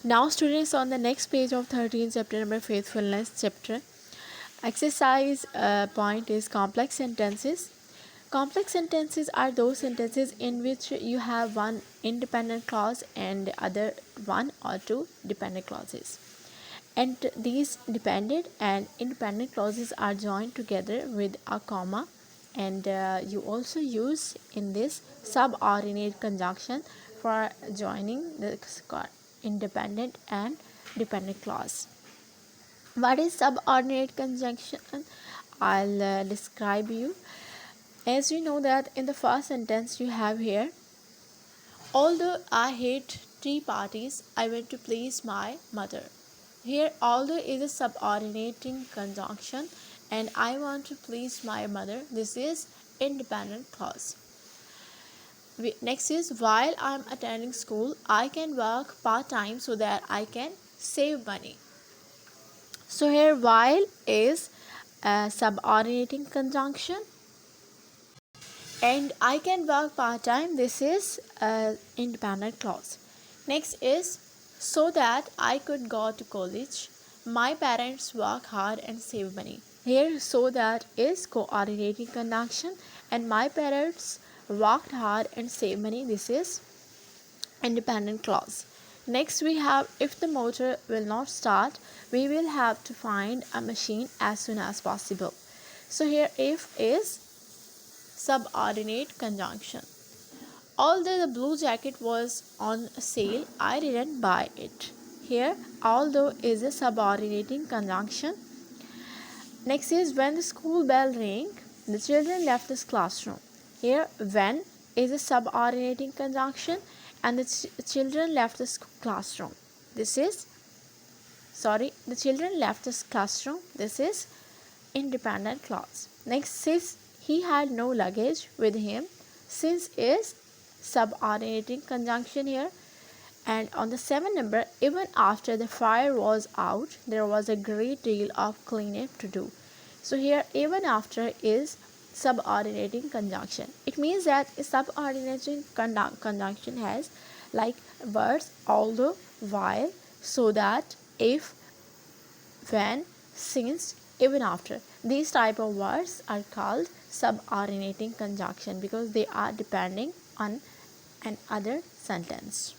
Now students, on the next page of 13 chapter number faithfulness chapter, exercise point is complex sentences. Complex sentences are those sentences in which you have one independent clause and other one or two dependent clauses, and these dependent and independent clauses are joined together with a comma, and you also use in this subordinate conjunction for joining the independent and dependent clause. What is subordinate conjunction? I'll describe you. As you know that in the first sentence you have here, although I hate tea parties, I went to please my mother. Here although is a subordinating conjunction and I want to please my mother. This is independent clause. Next is, while I'm attending school, I can work part-time so that I can save money. So here while is a subordinating conjunction and I can work part-time. This is a independent clause. Next is, so that I could go to college, my parents work hard and save money. Here so that is coordinating conjunction and my parents worked hard and save money. This is independent clause. Next we have, if the motor will not start, we will have to find a machine as soon as possible. So here if is subordinate conjunction. Although the blue jacket was on sale, I didn't buy it. Here although is a subordinating conjunction. Next is, when the school bell rang, the children left the classroom. Here when is a subordinating conjunction and the children left the classroom. This is the children left the classroom. This is independent clause. Next is, he had no luggage with him. Since is subordinating conjunction here. And on the 7th number, even after the fire was out, there was a great deal of cleanup to do. So here even after is subordinating conjunction. It means that a subordinating conjunction has like words although, while, so that, if, when, since, even after. These type of words are called subordinating conjunction because they are depending on another sentence.